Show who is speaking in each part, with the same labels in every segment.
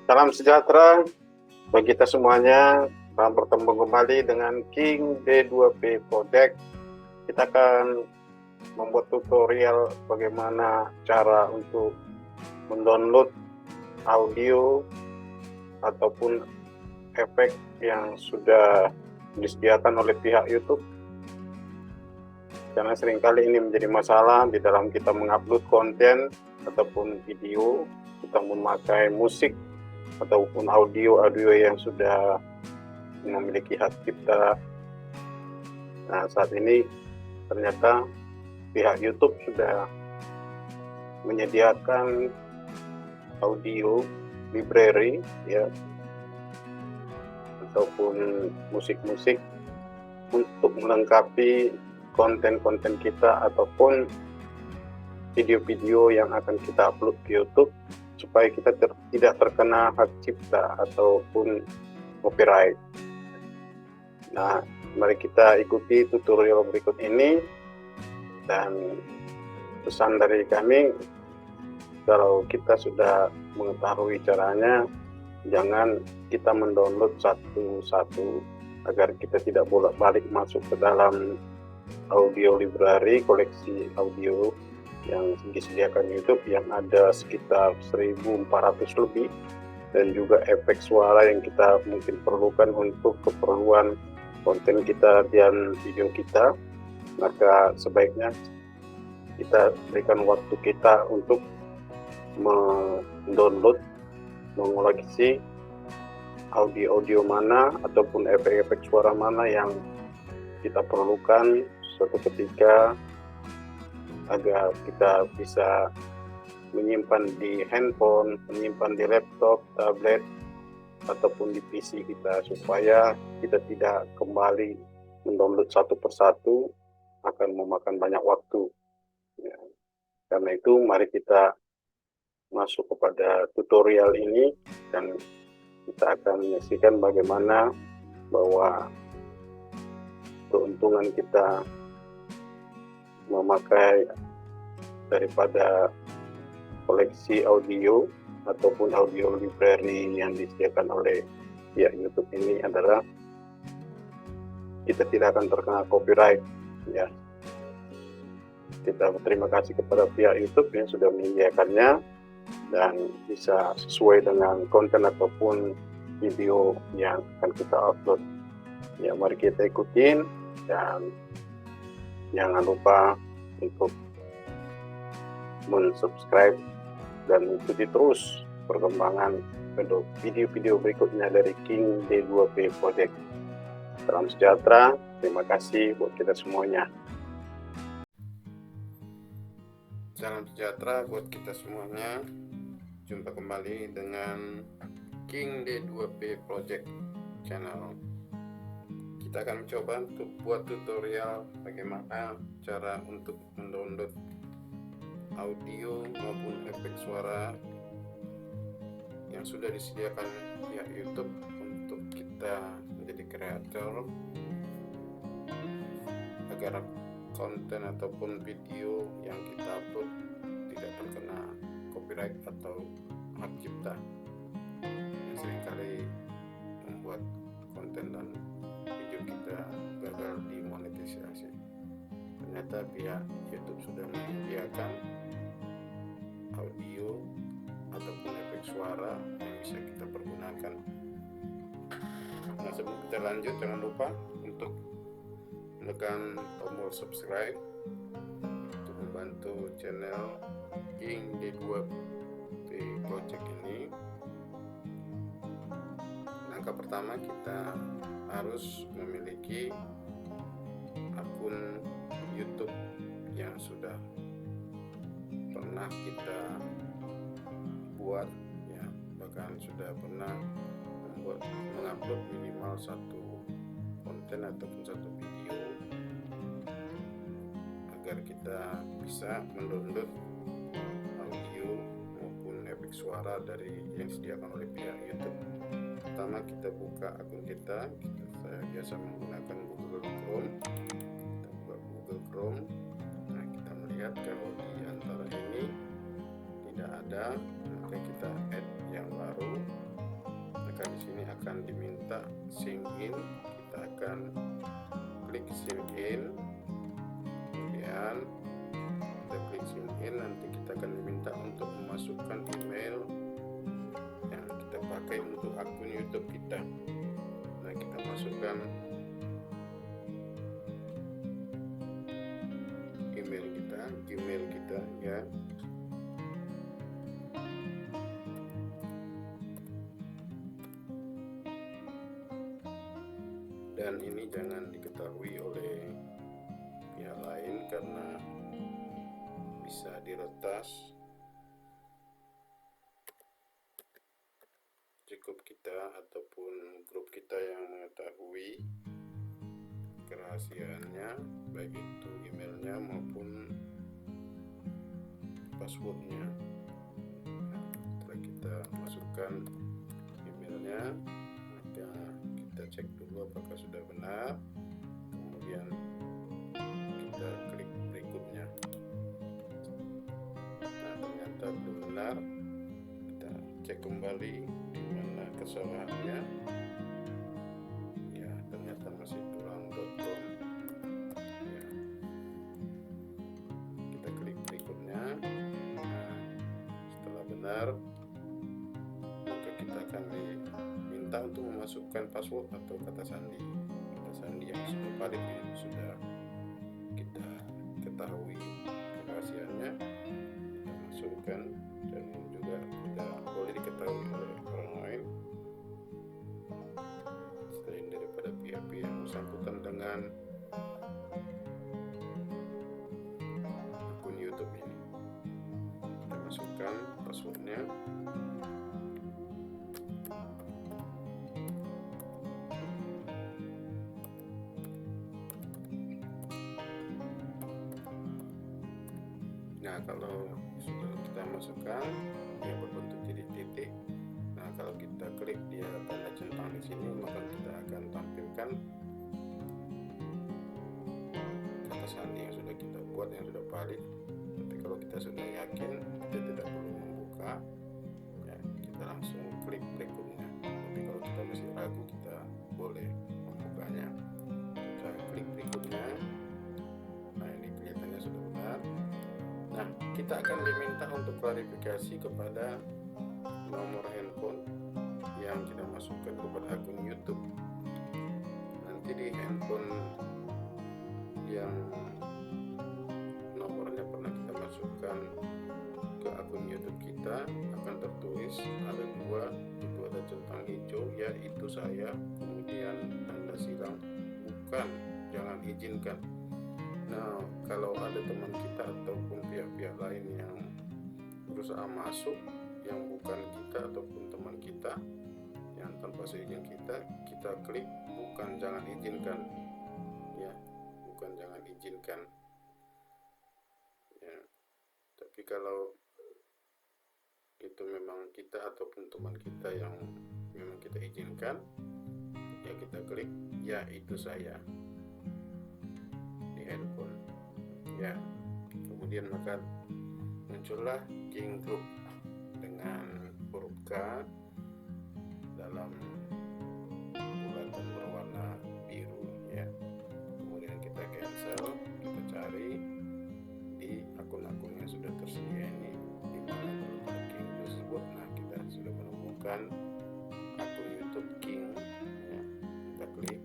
Speaker 1: Salam sejahtera bagi kita semuanya. Selamat bertemu kembali dengan King D2P Project. Kita akan membuat tutorial bagaimana cara untuk mendownload audio ataupun efek yang sudah disediakan oleh pihak YouTube. Karena seringkali ini menjadi masalah di dalam kita mengupload konten ataupun video, kita memakai musik ataupun audio yang sudah memiliki hak cipta. Nah, saat ini ternyata pihak YouTube sudah menyediakan audio library ya, ataupun musik-musik untuk melengkapi konten-konten kita ataupun video-video yang akan kita upload ke YouTube, supaya kita tidak terkena hak cipta ataupun copyright. Nah, mari kita ikuti tutorial berikut ini. Dan pesan dari kami, kalau kita sudah mengetahui caranya, jangan kita mendownload satu-satu, agar kita tidak bolak-balik masuk ke dalam audio library, koleksi audio yang disediakan YouTube yang ada sekitar 1.400 lebih, dan juga efek suara yang kita mungkin perlukan untuk keperluan konten kita dan video kita. Maka sebaiknya kita berikan waktu kita untuk mendownload, mengoleksi audio mana ataupun efek-efek suara mana yang kita perlukan suatu ketika, agar kita bisa menyimpan di handphone, menyimpan di laptop, tablet, ataupun di PC kita, supaya kita tidak kembali mendownload satu persatu, akan memakan banyak waktu ya. Karena itu mari kita masuk kepada tutorial ini, dan kita akan menyaksikan bagaimana bahwa keuntungan kita memakai daripada koleksi audio ataupun audio library yang disediakan oleh pihak YouTube ini adalah kita tidak akan terkena copyright ya. Kita berterima kasih kepada pihak YouTube yang sudah menyediakannya dan bisa sesuai dengan konten ataupun video yang akan kita upload ya. Mari kita ikutin, dan jangan lupa untuk subscribe dan ikuti terus perkembangan video-video berikutnya dari King D2P Project. Salam sejahtera, terima kasih buat kita semuanya. Salam sejahtera buat kita semuanya. Jumpa kembali dengan King D2P Project channel. Kita akan mencoba untuk buat tutorial bagaimana cara untuk mendownload audio maupun efek suara yang sudah disediakan pihak YouTube untuk kita menjadi kreator, agar konten ataupun video yang kita upload tidak terkena copyright atau hak cipta yang seringkali membuat konten dan video kita gagal dimonetisasi. Ternyata pihak YouTube sudah menyediakan audio ataupun efek suara yang bisa kita pergunakan. Nah, sebelum kita lanjut, jangan lupa untuk menekan tombol subscribe untuk membantu channel King D2P Project ini. Langkah pertama, kita harus memiliki akun YouTube yang sudah pernah kita buat ya, bahkan sudah pernah mengupload minimal satu konten ataupun satu video, agar kita bisa mendownload audio maupun efek suara dari yang disediakan oleh pihak YouTube. Pertama, kita buka akun kita. Saya biasa menggunakan Google Chrome. Kita buka Google Chrome. Nah, kita melihat kalau di antara ini tidak ada, maka kita add yang baru. in, kita akan klik sign in. Kemudian kita klik sign in, nanti kita akan diminta untuk memasukkan email yang kita pakai untuk akun YouTube kita. Nah, kita masukkan email kita, Gmail kita ya. Dan ini jangan diketahui oleh pihak lain karena bisa diretas. Cukup kita ataupun grup kita yang mengetahui kerahasiaannya, baik itu emailnya maupun passwordnya. Nah, setelah kita masukkan emailnya, maka kita cek dulu apakah sudah benar. Kemudian kita klik berikutnya. Nah, ternyata belum benar. Kita cek kembali di mana kesalahannya. Ya, ternyata masih tulang.com. Ya. Kita klik berikutnya. Nah, setelah benar, maka kita akan diminta untuk memasukkan password atau kata sandi yang sudah valid, yang sudah kita ketahui kerahasiaannya. Kita masukkan, dan juga tidak boleh diketahui oleh orang lain selain daripada pihak-pihak yang bersangkutan dengan akun YouTube ini. Kita masukkan passwordnya. Nah, kalau sudah kita masukkan, dia berbentuk titik-titik. Nah, kalau kita klik dia tanda centang di sini, maka kita akan tampilkan kata sandi yang sudah kita buat, yang sudah valid. Tapi kalau kita sudah yakin, kita tidak perlu membuka. Ya, kita langsung klik berikutnya. Tapi kalau kita masih ragu, kita boleh membukanya. Kita klik berikutnya. Nah, ini kelihatannya sudah benar. Nah, kita akan diminta untuk klarifikasi kepada nomor handphone yang kita masukkan kepada akun YouTube. Nanti di handphone yang nomornya pernah kita masukkan ke akun YouTube kita akan tertulis ada dua, itu ada centang hijau, yaitu saya, kemudian tanda silang bukan, jangan izinkan. Nah, kalau ada teman kita ataupun pihak-pihak lain yang berusaha masuk yang bukan kita ataupun teman kita yang tanpa seizin kita klik bukan, jangan izinkan ya, bukan, jangan izinkan ya. Tapi kalau itu memang kita ataupun teman kita yang memang kita izinkan, ya kita klik ya itu saya di handphone ya. Kemudian maka muncullah King Group dengan huruf K dalam bulatan berwarna biru ya. Kemudian kita cancel, kita cari di akun-akun yang sudah tersedia ini di mana terletak King tersebut. Nah, kita sudah menemukan akun YouTube King ya. Kita klik,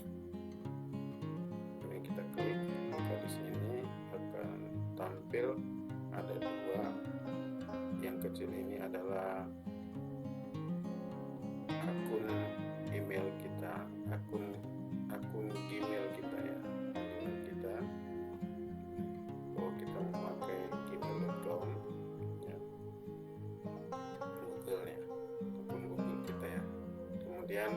Speaker 1: kemudian kita klik, maka di sini akan tampil ada dua. Yang kecil ini adalah akun email kita, akun Gmail kita ya, email kita. Kalau kita memakai gmail.com ya, Google ya, akun Google kita ya. Kemudian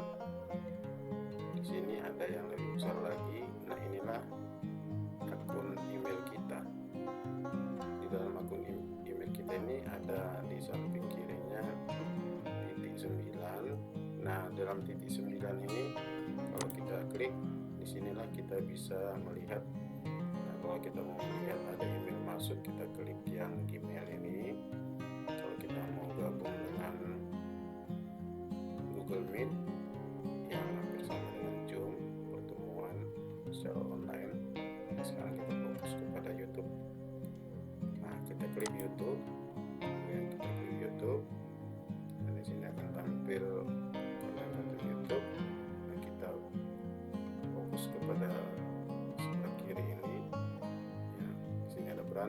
Speaker 1: di sini ada yang lebih besar lagi. Nah, inilah akun email kita. Di dalam akun email kita ini ada di samping kirinya titik 9. Nah, dalam titik 9 ini kalau kita klik, disinilah kita bisa melihat. Nah, kalau kita mau melihat ada email masuk, kita klik yang Gmail ini. Kalau kita mau gabung dengan Google Meet yang hampir sama dengan Zoom,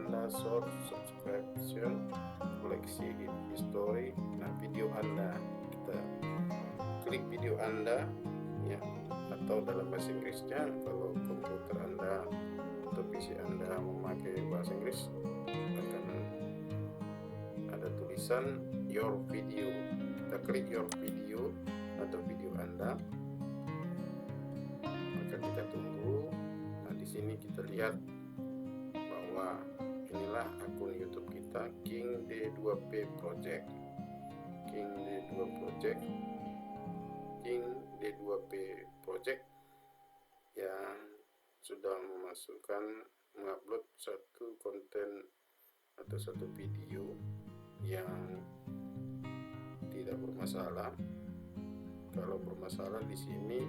Speaker 1: Anda, source, subscription, koleksi history. Nah, video Anda, kita klik video Anda ya, atau dalam bahasa Inggrisnya kalau komputer Anda atau PC Anda memakai bahasa Inggris akan ada tulisan your video. Kita klik your video atau video Anda, maka kita tunggu. Nah, di sini kita lihat bahwa inilah akun YouTube kita, King D2P Project. King D2P Project yang sudah mengupload satu konten atau satu video yang tidak bermasalah. Kalau bermasalah di sini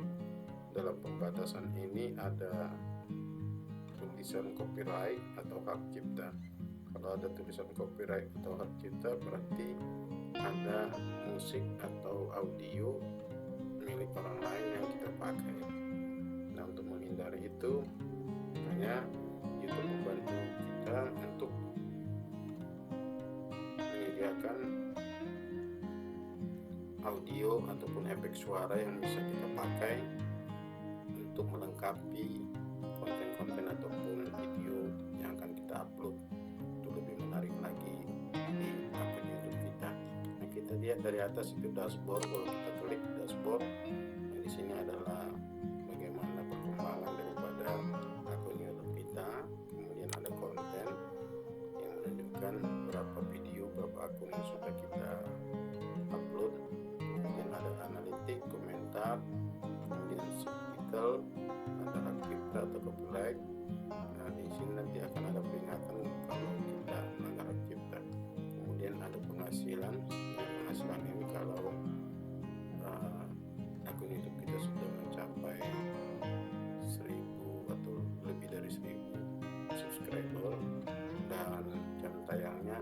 Speaker 1: dalam pembatasan ini ada tulisan copyright atau hak cipta. Kalau ada tulisan copyright atau hak cipta berarti ada musik atau audio milik orang lain yang kita pakai. Nah, untuk menghindari itu, makanya YouTube membantu kita untuk menyediakan audio ataupun efek suara yang bisa kita pakai untuk melengkapi konten-konten ataupun video yang akan kita upload untuk lebih menarik lagi di akun YouTube kita. Nah, kita lihat dari atas itu dashboard. Kalau kita klik dashboard, nah di sini adalah bagaimana perkembangan daripada akun YouTube kita. Kemudian ada konten yang menunjukkan berapa video, berapa akun yang sudah kita upload. Kemudian ada analitik, komentar, kemudian subtitle, ada hak cipta atau copyright. Nah, di sini nanti akan ada peringatan kalau kita melanggar hak cipta. Kemudian ada penghasilan. Penghasilan ini kalau akun YouTube kita sudah mencapai 1000 atau lebih dari 1000 subscriber dan jam tayangnya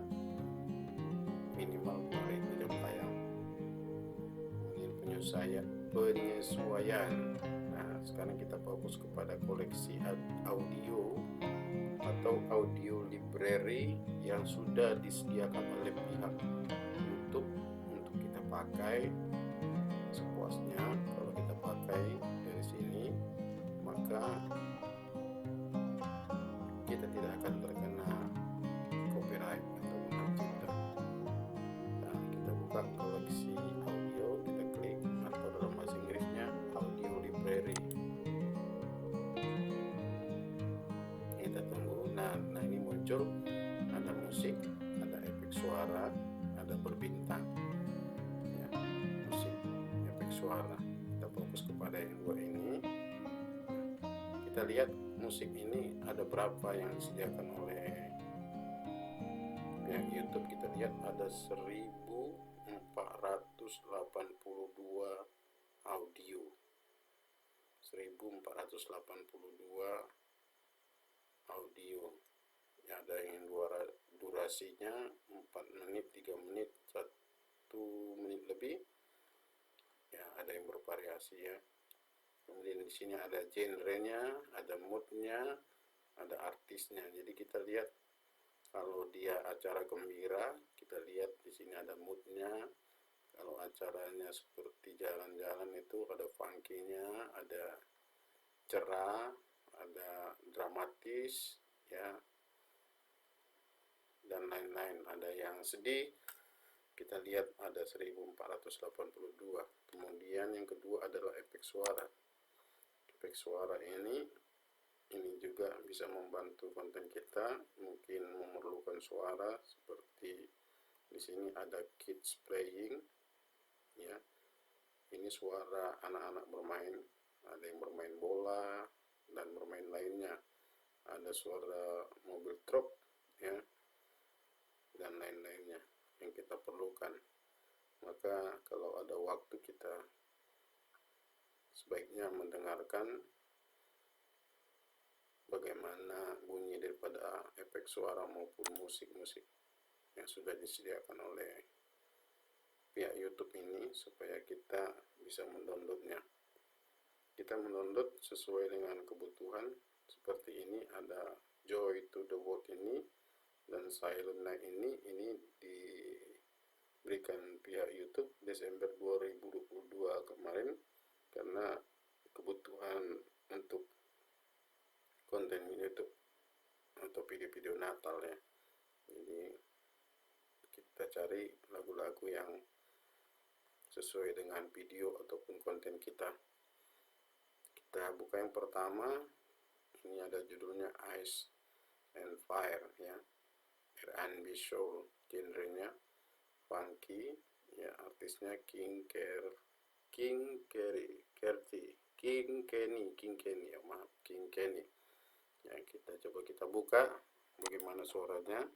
Speaker 1: minimal 2000 jam tayang. Kemudian penyesuaian. Nah, sekarang kita fokus kepada koleksi audio atau audio library yang sudah disediakan oleh pihak YouTube untuk kita pakai sepuasnya. Kalau kita pakai dari sini, maka kita tidak akan terkena copyright atau hak cipta. Nah, kita buka koleksi audio, kita klik, atau dalam bahasa Inggrisnya audio library. Kita tunggu. Nah ini muncul, ada musik, ada efek suara, ada berbintang ya, musik, efek suara. Kita fokus kepada yang dua ini. Kita lihat musik ini ada berapa yang disediakan oleh pihak YouTube. Kita lihat ada 1482 audio, 1482 audio ya. Ada yang durasinya 4 menit, 3 menit, 1 menit lebih ya, ada yang bervariasi ya. Kemudian di sini ada genrenya, ada moodnya, ada artisnya. Jadi kita lihat kalau dia acara gembira, kita lihat di sini ada moodnya. Kalau acaranya seperti jalan-jalan itu ada funky-nya, ada cerah, ada dramatis ya, dan lain-lain. Ada yang sedih, kita lihat ada 1482. Kemudian yang kedua adalah efek suara. Efek suara ini juga bisa membantu konten kita. Mungkin memerlukan suara seperti di sini ada kids playing ya. Ini suara anak-anak bermain, ada yang bermain bola dan bermain lainnya. Ada suara mobil truk ya, dan lain-lainnya yang kita perlukan. Maka kalau ada waktu, kita sebaiknya mendengarkan bagaimana bunyi daripada efek suara maupun musik-musik yang sudah disediakan oleh pihak YouTube ini, supaya kita bisa mendownloadnya. Kita mendownload sesuai dengan kebutuhan. Seperti ini ada Joy to the World ini, Dan Silent Night ini diberikan pihak YouTube Desember 2022 kemarin karena kebutuhan untuk konten YouTube atau video-video Natal ya. Jadi kita cari lagu-lagu yang sesuai dengan video ataupun konten kita. Kita buka yang pertama, ini ada judulnya Ice and Fire ya, R&B soul, genrenya funky ya, artisnya King Kenny ya, maaf, King Kenny ya. Kita buka bagaimana suaranya.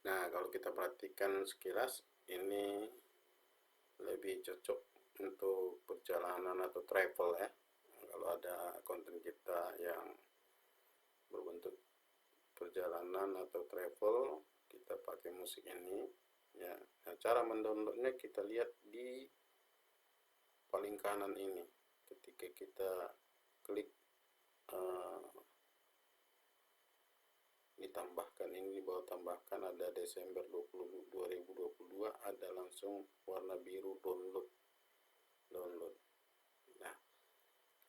Speaker 1: Nah, kalau kita perhatikan sekilas, ini lebih cocok untuk perjalanan atau travel ya. Kalau ada konten kita yang berbentuk perjalanan atau travel, kita pakai musik ini ya. Nah, cara mendownloadnya kita lihat di paling kanan ini. Ketika kita klik ditambahkan ini, di bawah tambahkan ada Desember 2022, ada langsung warna biru download. Nah,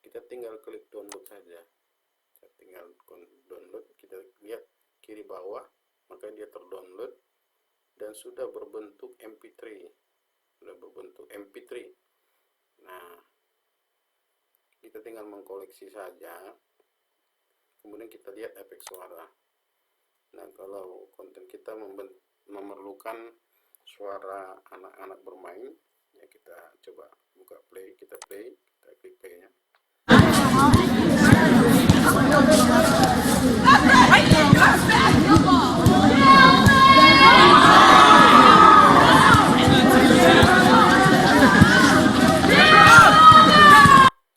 Speaker 1: kita tinggal klik download saja. Tinggal download, kita lihat kiri bawah, maka dia terdownload dan sudah berbentuk MP3. Nah, kita tinggal mengkoleksi saja. Kemudian kita lihat efek suara. Nah, kalau konten kita memerlukan suara anak-anak bermain, ya kita coba buka play, kita klik play-nya.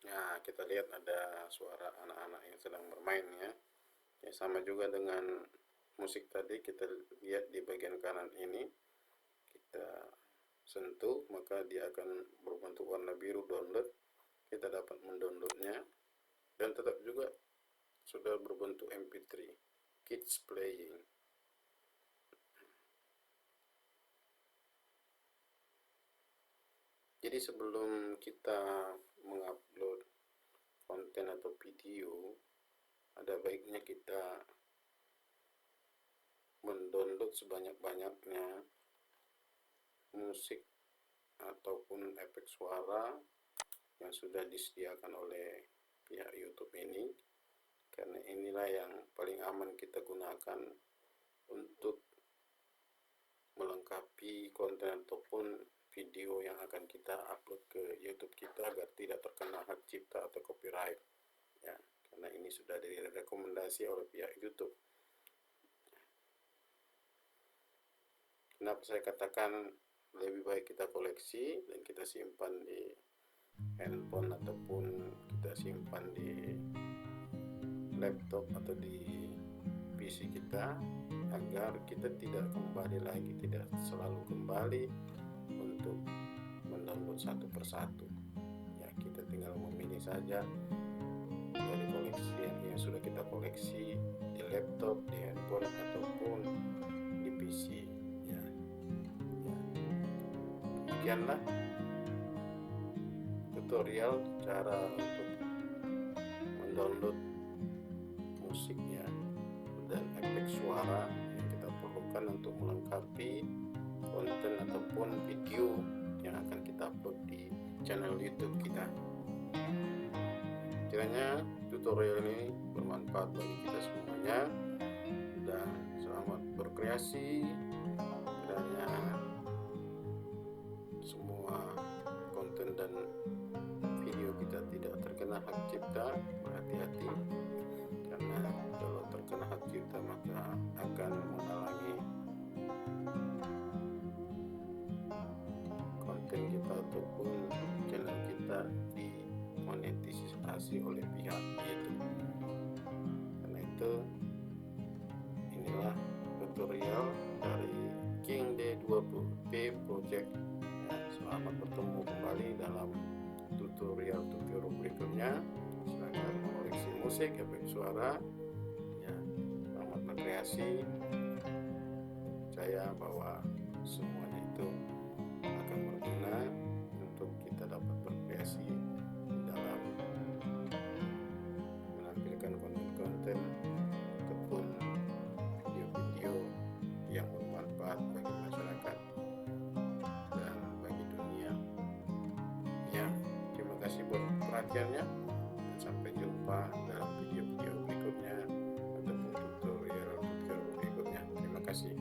Speaker 1: Nah, kita lihat ada suara anak-anak yang sedang bermain ya. Ya, sama juga dengan musik tadi, kita lihat di bagian kanan ini, kita sentuh maka dia akan berbentuk warna biru download. Kita dapat mendownloadnya dan tetap juga sudah berbentuk MP3 kids playing. Jadi sebelum kita mengupload konten atau video, ada baiknya kita mendownload sebanyak-banyaknya musik ataupun efek suara yang sudah disediakan oleh pihak YouTube ini, karena inilah yang paling aman kita gunakan untuk melengkapi konten ataupun video yang akan kita upload ke YouTube kita agar tidak terkena hak cipta atau copyright ya, karena ini sudah direkomendasi oleh pihak YouTube. Kenapa saya katakan lebih baik kita koleksi dan kita simpan di handphone ataupun kita simpan di laptop atau di PC kita, agar kita tidak selalu kembali untuk mendownload satu persatu ya. Kita tinggal memilih saja dari koleksi yang sudah kita koleksi di laptop, di handphone ataupun di PC ya. Demikianlah tutorial cara untuk mendownload musik ya dan efek suara yang kita perlukan untuk melengkapi konten ataupun video yang akan kita upload di channel YouTube kita. Kiranya tutorial ini bermanfaat bagi kita semuanya dan selamat berkreasi. Kiranya semua konten dan video kita tidak terkena hak cipta. Berhati-hati, karena kalau terkena hak cipta maka akan menghalangi konten kita ataupun channel kita dimonetisasi oleh pihak YouTube. Karena itu, inilah tutorial dari King Deddy P2P Project. Ya, selamat bertemu kembali dalam tutorial berikutnya. Silakan koleksi musik, efek suara. Ya, selamat berkreasi. Percaya bahwa semuanya itu akan berguna untuk kita dapat berkreasi dalam menampilkan konten-konten ataupun video-video yang bermanfaat bagi masyarakat dan bagi dunia. Ya, terima kasih buat perhatiannya. Sampai jumpa dalam video-video berikutnya ataupun tutorial berikutnya. Terima kasih.